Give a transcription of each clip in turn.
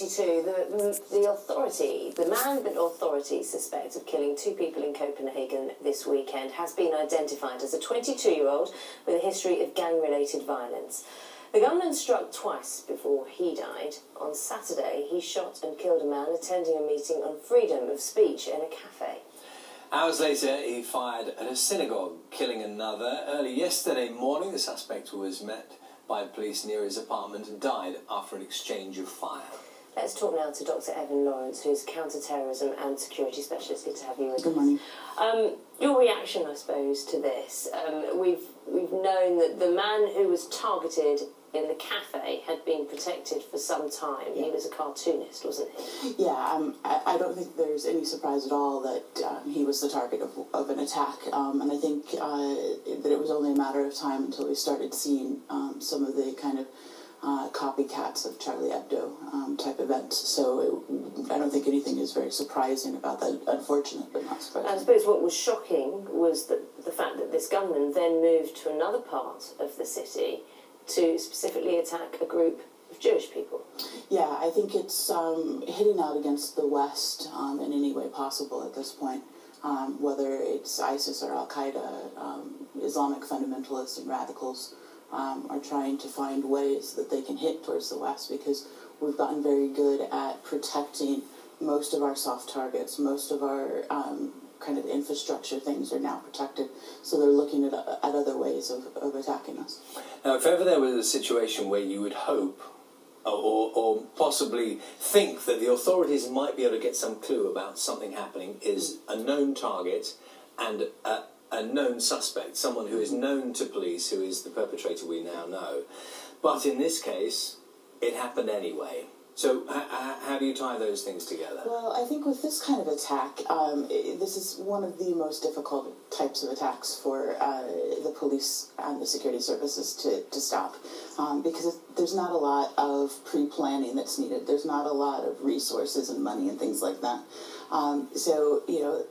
22, the man that authorities suspect of killing 2 people in Copenhagen this weekend has been identified as a 22-year-old with a history of gang-related violence. The gunman struck twice before he died. On Saturday, he shot and killed a man attending a meeting on freedom of speech in a cafe. Hours later, he fired at a synagogue, killing another. Early yesterday morning, the suspect was met by police near his apartment and died after an exchange of fire. Let's talk now to Dr. Evan Lawrence, who's counter-terrorism and security specialist. Good to have you with us. Good morning. Your reaction, I suppose, to this. We've known that the man who was targeted in the cafe had been protected for some time. Yeah. He was a cartoonist, wasn't he? Yeah, I don't think there's any surprise at all that he was the target of an attack. And I think that it was only a matter of time until we started seeing some of the kind of copycats of Charlie Hebdo type events. So I don't think anything is very surprising about that. Unfortunate, but not surprising. I suppose what was shocking was the fact that this gunman then moved to another part of the city to specifically attack a group of Jewish people. Yeah, I think it's hitting out against the West in any way possible at this point, whether it's ISIS or Al-Qaeda. Islamic fundamentalists and radicals are trying to find ways that they can hit towards the West, because we've gotten very good at protecting most of our soft targets. Most of our kind of infrastructure things are now protected, so they're looking at other ways of attacking us. Now, if ever there was a situation where you would hope or possibly think that the authorities might be able to get some clue about something happening, is a known target and a known suspect, someone who is known to police, who is the perpetrator we now know. But in this case, it happened anyway. So how do you tie those things together? Well, I think with this kind of attack, this is one of the most difficult types of attacks for the police and the security services to stop, because there's not a lot of pre-planning that's needed. There's not a lot of resources and money and things like that. So, you know,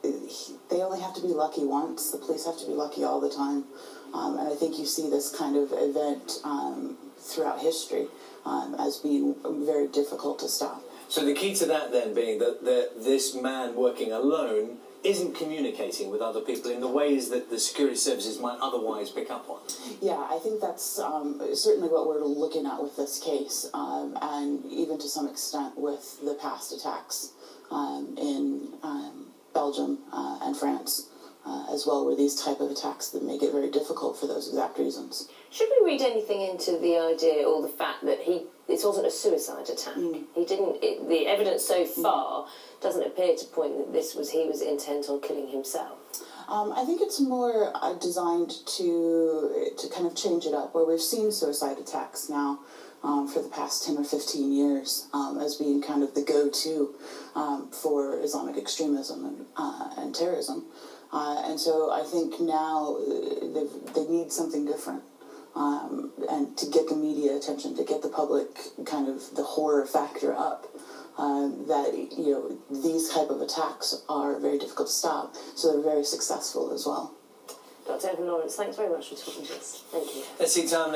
they only have to be lucky once. The police have to be lucky all the time. And I think you see this kind of event throughout history as being very difficult to stop. So the key to that then being that this man working alone isn't communicating with other people in the ways that the security services might otherwise pick up on. Yeah, I think that's certainly what we're looking at with this case, and even to some extent with the past attacks in Belgium and France as well, were these type of attacks that make it very difficult for those exact reasons. Should we read anything into the idea or the fact that this wasn't a suicide attack? He didn't. The evidence so far doesn't appear to point that he was intent on killing himself. I think it's more designed to kind of change it up, where we've seen suicide attacks now for the past 10 or 15 years as being kind of the go-to for Islamic extremism and terrorism. And so I think now they need something different. And to get the media attention, to get the public kind of the horror factor up, that, you know, these type of attacks are very difficult to stop, so they're very successful as well. Dr. Evan Lawrence, thanks very much for talking to us. Thank you. Let's see time now.